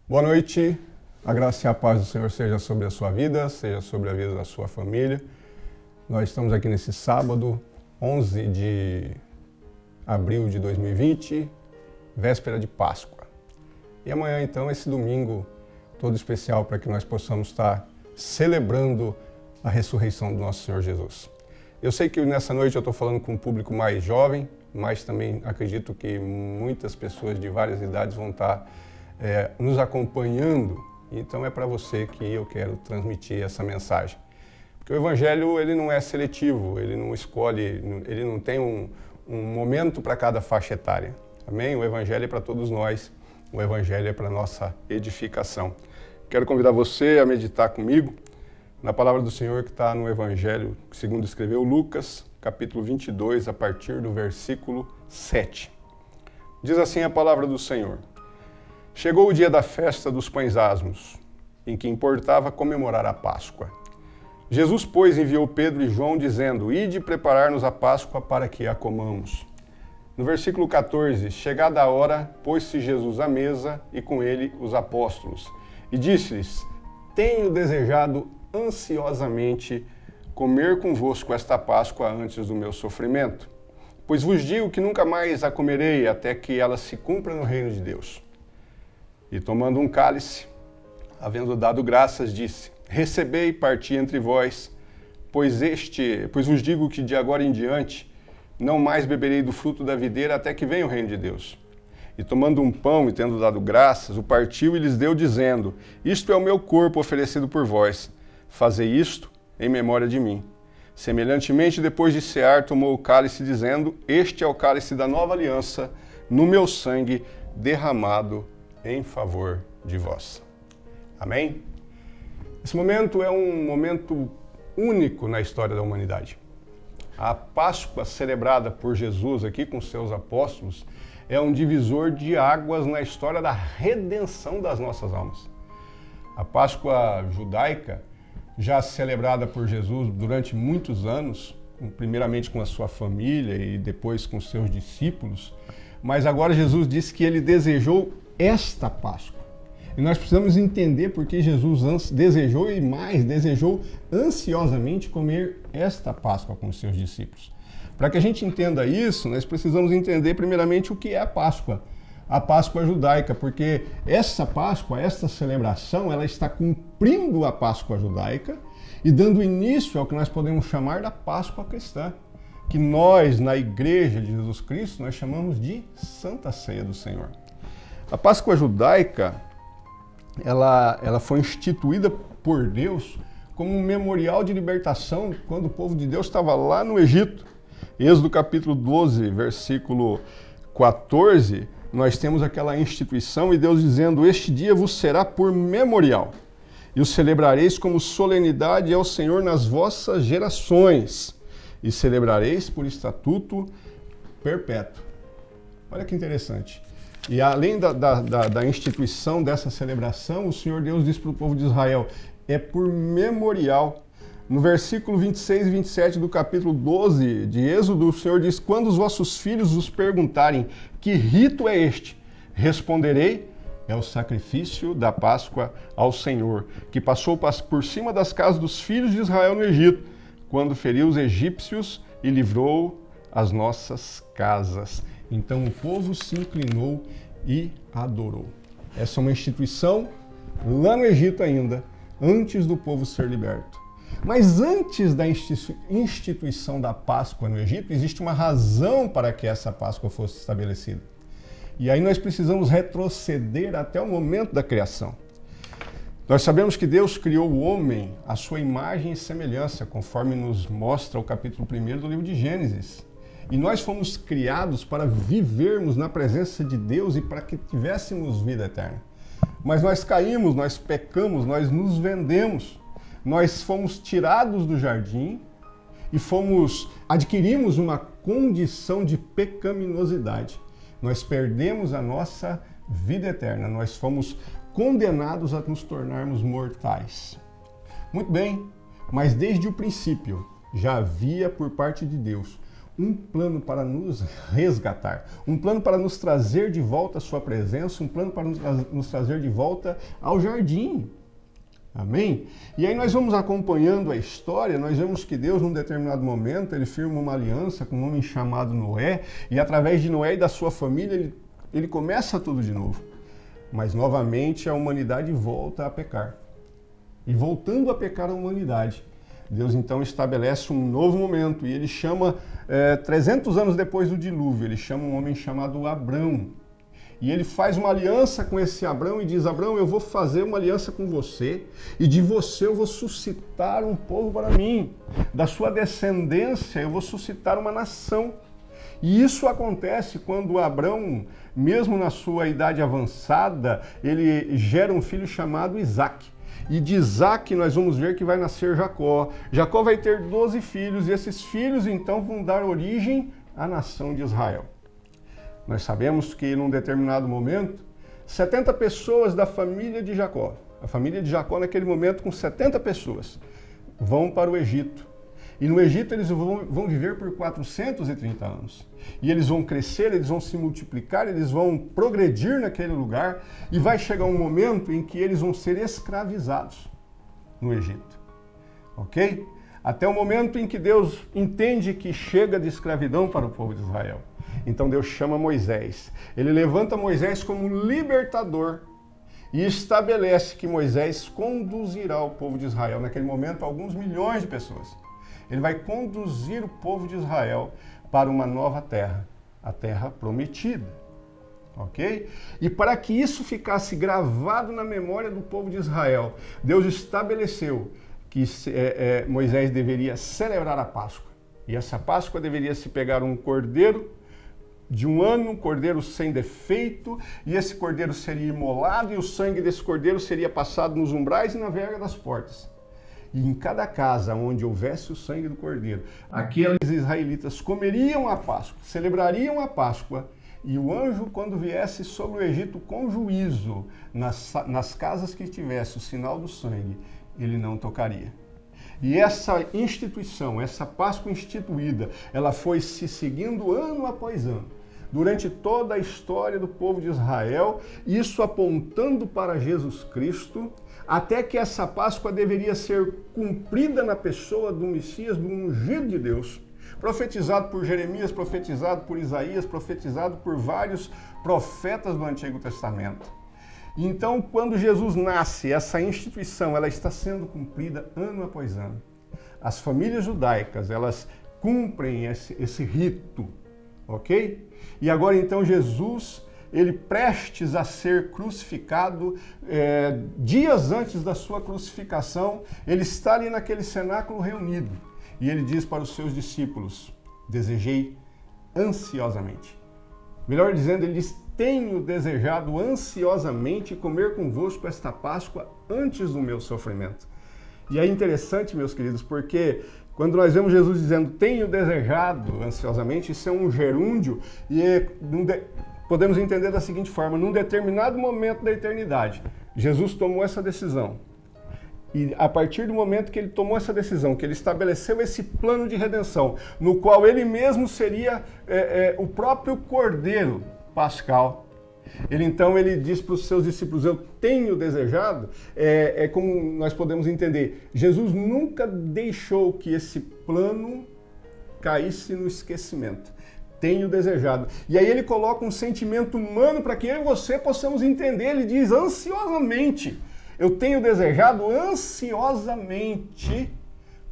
Boa noite, a graça e a paz do Senhor seja sobre a sua vida, seja sobre a vida da sua família. Nós estamos aqui nesse sábado, 11 de abril de 2020, véspera de Páscoa. E amanhã, então, esse domingo todo especial para que nós possamos estar celebrando a ressurreição do nosso Senhor Jesus. Eu sei que nessa noite eu estou falando com um público mais jovem, mas também acredito que muitas pessoas de várias idades vão estar nos acompanhando. Então é para você que eu quero transmitir essa mensagem. Porque o Evangelho ele não é seletivo, ele não escolhe, ele não tem um momento para cada faixa etária. Amém? O Evangelho é para todos nós, o Evangelho é para a nossa edificação. Quero convidar você a meditar comigo na palavra do Senhor que está no Evangelho, segundo escreveu Lucas, capítulo 22, a partir do versículo 7. Diz assim a palavra do Senhor. Chegou o dia da festa dos pães asmos, em que importava comemorar a Páscoa. Jesus, pois, enviou Pedro e João, dizendo, Ide preparar-nos a Páscoa para que a comamos. No versículo 14, chegada a hora, pôs-se Jesus à mesa e com ele os apóstolos, e disse-lhes, Tenho desejado ansiosamente comer convosco esta Páscoa antes do meu sofrimento, pois vos digo que nunca mais a comerei até que ela se cumpra no reino de Deus. E tomando um cálice, havendo dado graças, disse, Recebei e parti entre vós, pois vos digo que de agora em diante não mais beberei do fruto da videira até que venha o reino de Deus. E tomando um pão e tendo dado graças, o partiu e lhes deu, dizendo, Isto é o meu corpo oferecido por vós, fazei isto em memória de mim. Semelhantemente, depois de cear, tomou o cálice, dizendo, Este é o cálice da nova aliança, no meu sangue derramado em favor de vós. Amém? Esse momento é um momento único na história da humanidade. A Páscoa celebrada por Jesus aqui com seus apóstolos é um divisor de águas na história da redenção das nossas almas. A Páscoa judaica, já celebrada por Jesus durante muitos anos, primeiramente com a sua família e depois com seus discípulos, mas agora Jesus disse que ele desejou esta Páscoa. E nós precisamos entender porque Jesus desejou e mais, desejou ansiosamente comer esta Páscoa com os seus discípulos. Para que a gente entenda isso, nós precisamos entender primeiramente o que é a Páscoa judaica, porque essa Páscoa, esta celebração, ela está cumprindo a Páscoa judaica e dando início ao que nós podemos chamar da Páscoa cristã, que nós, na Igreja de Jesus Cristo, nós chamamos de Santa Ceia do Senhor. A Páscoa judaica, ela foi instituída por Deus como um memorial de libertação quando o povo de Deus estava lá no Egito. Êxodo capítulo 12, versículo 14, nós temos aquela instituição e Deus dizendo, Este dia vos será por memorial, e o celebrareis como solenidade ao Senhor nas vossas gerações, e celebrareis por estatuto perpétuo. Olha que interessante. E além da instituição dessa celebração, o Senhor Deus diz para o povo de Israel, é por memorial. No versículo 26 e 27 do capítulo 12 de Êxodo, o Senhor diz, Quando os vossos filhos vos perguntarem, que rito é este? Responderei, é o sacrifício da Páscoa ao Senhor, que passou por cima das casas dos filhos de Israel no Egito, quando feriu os egípcios e livrou as nossas casas. Então o povo se inclinou e adorou. Essa é uma instituição lá no Egito ainda, antes do povo ser liberto. Mas antes da instituição da Páscoa no Egito, existe uma razão para que essa Páscoa fosse estabelecida. E aí nós precisamos retroceder até o momento da criação. Nós sabemos que Deus criou o homem à sua imagem e semelhança, conforme nos mostra o capítulo 1 do livro de Gênesis. E nós fomos criados para vivermos na presença de Deus e para que tivéssemos vida eterna. Mas nós caímos, nós pecamos, nós nos vendemos. Nós fomos tirados do jardim e adquirimos uma condição de pecaminosidade. Nós perdemos a nossa vida eterna, nós fomos condenados a nos tornarmos mortais. Muito bem, mas desde o princípio já havia por parte de Deus um plano para nos resgatar, um plano para nos trazer de volta à sua presença, um plano para nos trazer de volta ao jardim. Amém? E aí nós vamos acompanhando a história, nós vemos que Deus, num determinado momento, ele firma uma aliança com um homem chamado Noé, e através de Noé e da sua família, ele começa tudo de novo. Mas novamente a humanidade volta a pecar. E voltando a pecar a humanidade, Deus então estabelece um novo momento, e ele chama, 300 anos depois do dilúvio, ele chama um homem chamado Abrão. E ele faz uma aliança com esse Abrão e diz: Abrão, eu vou fazer uma aliança com você, e de você eu vou suscitar um povo para mim. Da sua descendência eu vou suscitar uma nação. E isso acontece quando Abrão, mesmo na sua idade avançada, ele gera um filho chamado Isaque. E de Isaque nós vamos ver que vai nascer Jacó. Jacó vai ter 12 filhos, e esses filhos então vão dar origem à nação de Israel. Nós sabemos que num determinado momento, 70 pessoas da família de Jacó, a família de Jacó naquele momento com 70 pessoas, vão para o Egito. E no Egito eles vão viver por 430 anos. E eles vão crescer, eles vão se multiplicar, eles vão progredir naquele lugar, e vai chegar um momento em que eles vão ser escravizados no Egito. Ok? Até o momento em que Deus entende que chega de escravidão para o povo de Israel. Então Deus chama Moisés. Ele levanta Moisés como libertador e estabelece que Moisés conduzirá o povo de Israel. Naquele momento, alguns milhões de pessoas. Ele vai conduzir o povo de Israel para uma nova terra, a terra prometida. Ok? E para que isso ficasse gravado na memória do povo de Israel, Deus estabeleceu que Moisés deveria celebrar a Páscoa. E essa Páscoa deveria se pegar um cordeiro de um ano, um cordeiro sem defeito, e esse cordeiro seria imolado, e o sangue desse cordeiro seria passado nos umbrais e na verga das portas. E em cada casa onde houvesse o sangue do cordeiro, aqueles israelitas comeriam a Páscoa, celebrariam a Páscoa, e o anjo, quando viesse sobre o Egito com juízo, nas casas que tivesse o sinal do sangue, ele não tocaria. E essa instituição, essa Páscoa instituída, ela foi se seguindo ano após ano, durante toda a história do povo de Israel, isso apontando para Jesus Cristo, até que essa Páscoa deveria ser cumprida na pessoa do Messias, do ungido de Deus, profetizado por Jeremias, profetizado por Isaías, profetizado por vários profetas do Antigo Testamento. Então, quando Jesus nasce, essa instituição ela está sendo cumprida ano após ano. As famílias judaicas, elas cumprem esse rito, ok? E agora, então, Jesus, ele prestes a ser crucificado, dias antes da sua crucificação, ele está ali naquele cenáculo reunido. E ele diz para os seus discípulos: desejei ansiosamente. Melhor dizendo, ele diz: tenho desejado ansiosamente comer convosco esta Páscoa antes do meu sofrimento. E é interessante, meus queridos, porque quando nós vemos Jesus dizendo tenho desejado ansiosamente, isso é um gerúndio, e podemos entender da seguinte forma: num determinado momento da eternidade, Jesus tomou essa decisão. E a partir do momento que ele tomou essa decisão, que ele estabeleceu esse plano de redenção, no qual ele mesmo seria o próprio Cordeiro Pascal, ele diz para os seus discípulos: eu tenho desejado, como nós podemos entender, Jesus nunca deixou que esse plano caísse no esquecimento. Tenho desejado. E aí ele coloca um sentimento humano para que eu e você possamos entender. Ele diz ansiosamente: eu tenho desejado ansiosamente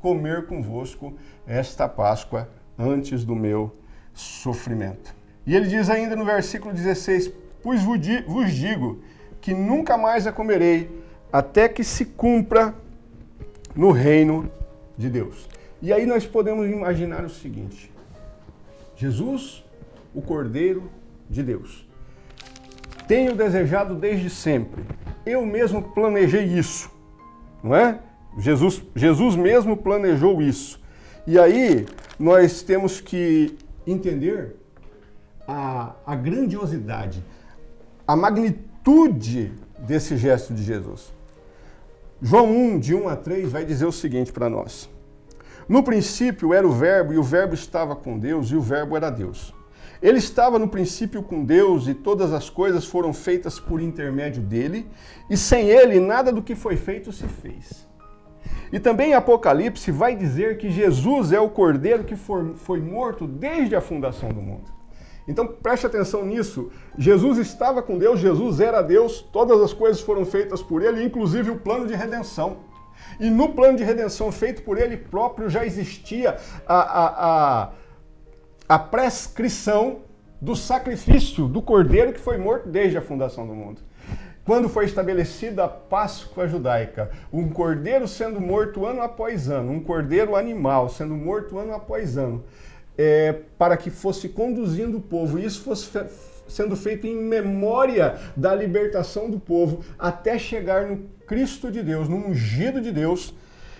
comer convosco esta Páscoa antes do meu sofrimento. E ele diz ainda no versículo 16: pois vos digo que nunca mais a comerei, até que se cumpra no reino de Deus. E aí nós podemos imaginar o seguinte: Jesus, o Cordeiro de Deus, tenho desejado desde sempre. Eu mesmo planejei isso, não é? Jesus mesmo planejou isso. E aí nós temos que entender a grandiosidade, a magnitude desse gesto de Jesus. João 1, de 1 a 3, vai dizer o seguinte para nós: No princípio era o Verbo, e o Verbo estava com Deus, e o Verbo era Deus. Ele estava no princípio com Deus, e todas as coisas foram feitas por intermédio dele, e sem ele nada do que foi feito se fez. E também em Apocalipse vai dizer que Jesus é o Cordeiro que foi morto desde a fundação do mundo. Então preste atenção nisso. Jesus estava com Deus, Jesus era Deus, todas as coisas foram feitas por ele, inclusive o plano de redenção. E no plano de redenção feito por ele próprio já existia a prescrição do sacrifício do Cordeiro que foi morto desde a fundação do mundo. Quando foi estabelecida a Páscoa judaica, um cordeiro sendo morto ano após ano, um cordeiro animal sendo morto ano após ano, para que fosse conduzindo o povo, e isso fosse sendo feito em memória da libertação do povo, até chegar no Cristo de Deus, no ungido de Deus.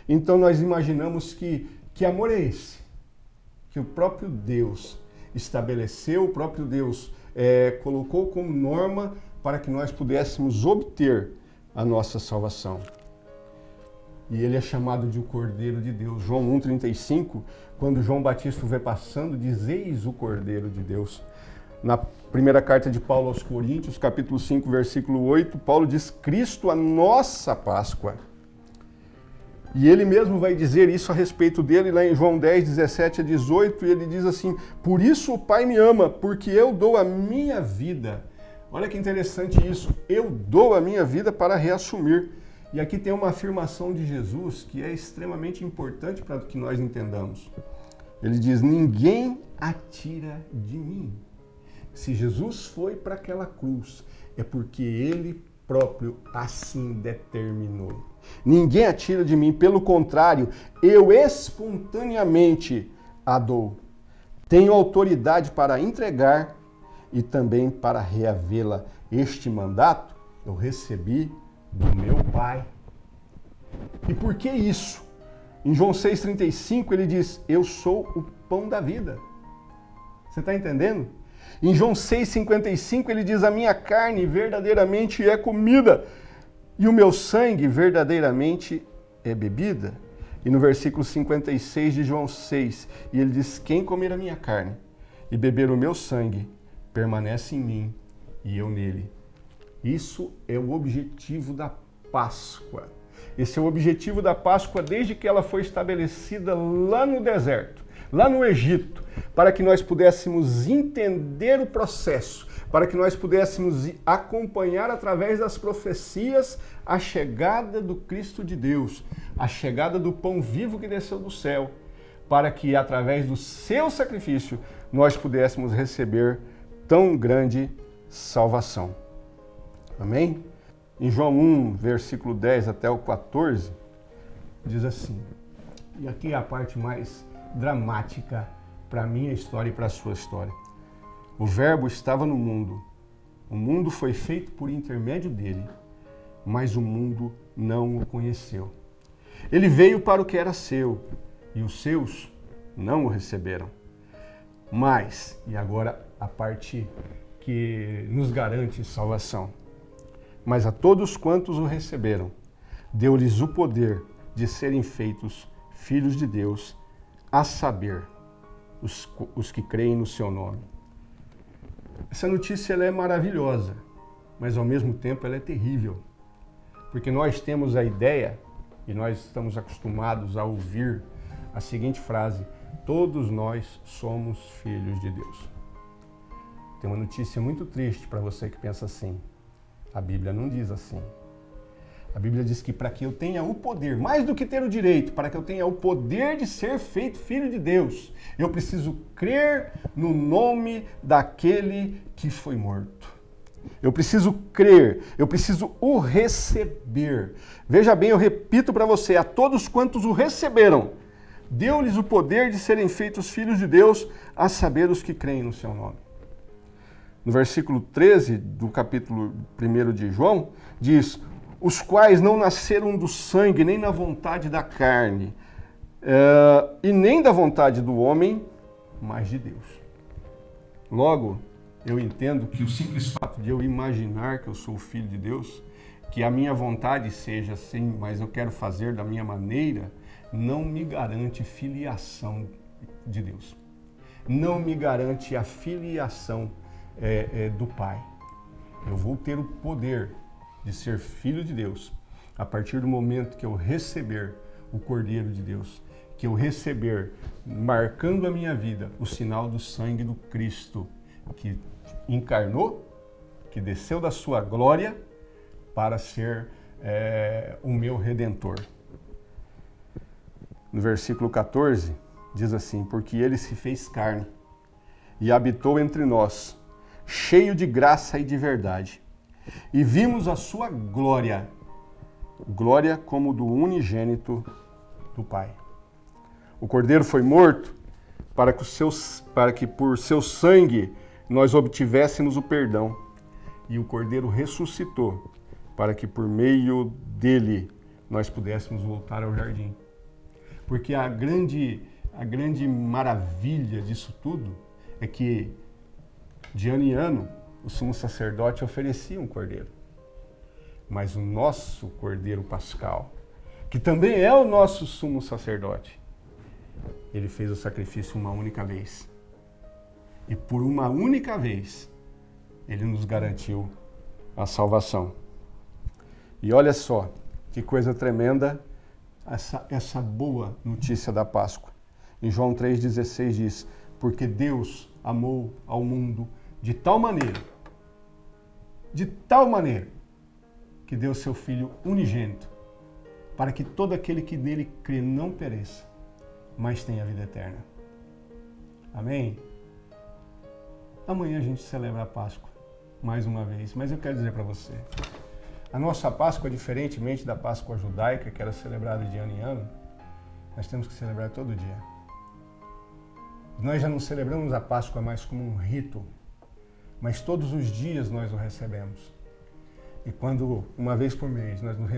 Então nós imaginamos que amor é esse? Que o próprio Deus estabeleceu, o próprio Deus colocou como norma para que nós pudéssemos obter a nossa salvação. E ele é chamado de o Cordeiro de Deus. João 1,35, quando João Batista o vê passando, diz: eis o Cordeiro de Deus. Na primeira carta de Paulo aos Coríntios, capítulo 5, versículo 8, Paulo diz: Cristo, a nossa Páscoa. E ele mesmo vai dizer isso a respeito dele, lá em João 10, 17 a 18, e ele diz assim: por isso o Pai me ama, porque eu dou a minha vida. Olha que interessante isso, eu dou a minha vida para reassumir. E aqui tem uma afirmação de Jesus que é extremamente importante para que nós entendamos. Ele diz: ninguém atira de mim. Se Jesus foi para aquela cruz, é porque ele próprio assim determinou. Ninguém atira de mim, pelo contrário, eu espontaneamente a dou. Tenho autoridade para entregar e também para reavê-la. Este mandato eu recebi do meu Pai. E por que isso? Em João 6,35 ele diz: eu sou o pão da vida. Você está entendendo? Em João 6,55 ele diz: a minha carne verdadeiramente é comida e o meu sangue verdadeiramente é bebida. E no versículo 56 de João 6, e ele diz: quem comer a minha carne e beber o meu sangue permanece em mim e eu nele. Isso é o objetivo da Páscoa. Esse é o objetivo da Páscoa desde que ela foi estabelecida lá no deserto, lá no Egito, para que nós pudéssemos entender o processo, para que nós pudéssemos acompanhar através das profecias a chegada do Cristo de Deus, a chegada do pão vivo que desceu do céu, para que através do seu sacrifício nós pudéssemos receber tão grande salvação. Amém? Em João 1, versículo 10 até o 14, diz assim, e aqui é a parte mais dramática para a minha história e para a sua história. O Verbo estava no mundo, o mundo foi feito por intermédio dele, mas o mundo não o conheceu. Ele veio para o que era seu, e os seus não o receberam. Mas, e agora a parte que nos garante salvação, mas a todos quantos o receberam, deu-lhes o poder de serem feitos filhos de Deus, a saber, os que creem no seu nome. Essa notícia ela é maravilhosa, mas ao mesmo tempo ela é terrível, porque nós temos a ideia, e nós estamos acostumados a ouvir a seguinte frase: todos nós somos filhos de Deus. Tem uma notícia muito triste para você que pensa assim. A Bíblia não diz assim. A Bíblia diz que para que eu tenha o poder, mais do que ter o direito, para que eu tenha o poder de ser feito filho de Deus, eu preciso crer no nome daquele que foi morto. Eu preciso crer, eu preciso o receber. Veja bem, eu repito para você, a todos quantos o receberam, deu-lhes o poder de serem feitos filhos de Deus, a saber, os que creem no seu nome. No versículo 13 do capítulo 1 de João, diz: os quais não nasceram do sangue, nem na vontade da carne, e nem da vontade do homem, mas de Deus. Logo, eu entendo que o simples fato de eu imaginar que eu sou filho de Deus, que a minha vontade seja assim, mas eu quero fazer da minha maneira, não me garante filiação de Deus. Não me garante a filiação do Pai. Eu vou ter o poder de ser filho de Deus a partir do momento que eu receber o Cordeiro de Deus, que eu receber, marcando a minha vida, o sinal do sangue do Cristo, que encarnou, que desceu da sua glória para ser o meu Redentor. No versículo 14, diz assim: porque ele se fez carne e habitou entre nós, cheio de graça e de verdade. E vimos a sua glória, glória como do unigênito do Pai. O Cordeiro foi morto para que por seu sangue nós obtivéssemos o perdão. E o Cordeiro ressuscitou para que por meio dele nós pudéssemos voltar ao jardim. Porque a grande maravilha disso tudo é que de ano em ano o sumo sacerdote oferecia um cordeiro. Mas o nosso Cordeiro Pascal, que também é o nosso sumo sacerdote, ele fez o sacrifício uma única vez. E por uma única vez, ele nos garantiu a salvação. E olha só, que coisa tremenda essa boa notícia da Páscoa. Em João 3,16 diz: porque Deus amou ao mundo de tal maneira, que deu seu Filho unigênito, para que todo aquele que nele crê não pereça, mas tenha a vida eterna. Amém? Amanhã a gente celebra a Páscoa, mais uma vez, mas eu quero dizer para você, a nossa Páscoa, diferentemente da Páscoa judaica, que era celebrada de ano em ano, nós temos que celebrar todo dia. Nós já não celebramos a Páscoa mais como um rito, mas todos os dias nós o recebemos. E quando, uma vez por mês, nós nos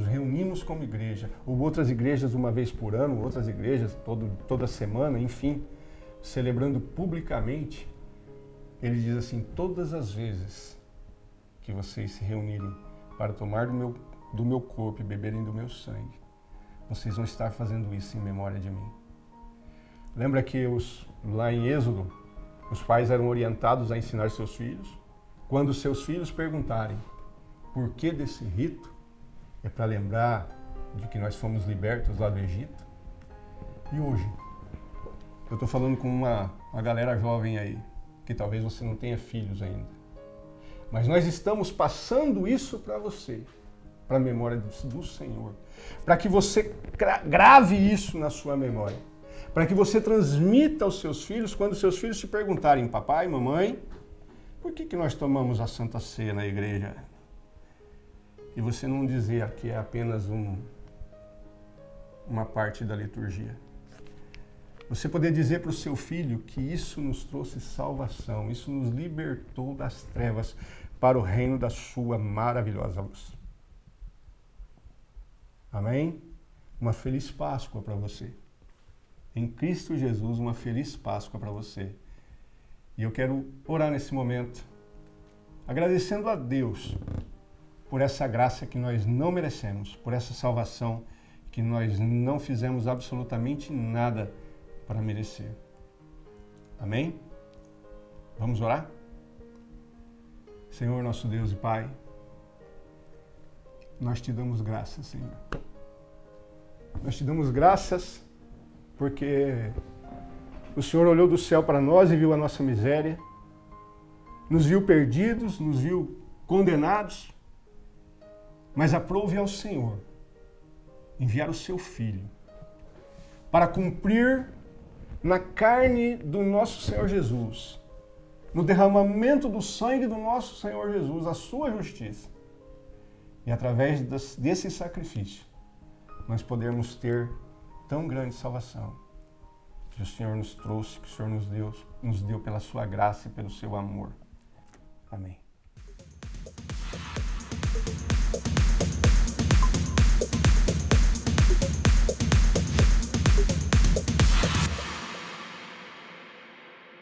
reunimos como igreja, ou outras igrejas uma vez por ano, outras igrejas toda semana, enfim, celebrando publicamente, ele diz assim: todas as vezes que vocês se reunirem para tomar do meu corpo e beberem do meu sangue, vocês vão estar fazendo isso em memória de mim. Lembra que lá em Êxodo, os pais eram orientados a ensinar seus filhos? Quando seus filhos perguntarem por que desse rito, é para lembrar de que nós fomos libertos lá do Egito. E hoje, eu estou falando com uma galera jovem aí, que talvez você não tenha filhos ainda. Mas nós estamos passando isso para você, para a memória do Senhor. Para que você grave isso na sua memória. Para que você transmita aos seus filhos, quando seus filhos te perguntarem: papai, mamãe, por que nós tomamos a Santa Ceia na igreja? E você não dizer que é apenas uma parte da liturgia. Você poder dizer para o seu filho que isso nos trouxe salvação, isso nos libertou das trevas para o reino da sua maravilhosa luz. Amém? Uma feliz Páscoa para você. Em Cristo Jesus, uma feliz Páscoa para você. E eu quero orar nesse momento, agradecendo a Deus por essa graça que nós não merecemos, por essa salvação que nós não fizemos absolutamente nada para merecer. Amém? Vamos orar? Senhor, nosso Deus e Pai, nós te damos graças, Senhor. Nós te damos graças porque o Senhor olhou do céu para nós e viu a nossa miséria, nos viu perdidos, nos viu condenados, mas aprove ao Senhor enviar o seu Filho para cumprir na carne do nosso Senhor Jesus, no derramamento do sangue do nosso Senhor Jesus, a sua justiça. E através desse sacrifício, nós podemos ter tão grande salvação que o Senhor nos trouxe, que o Senhor nos deu pela sua graça e pelo seu amor.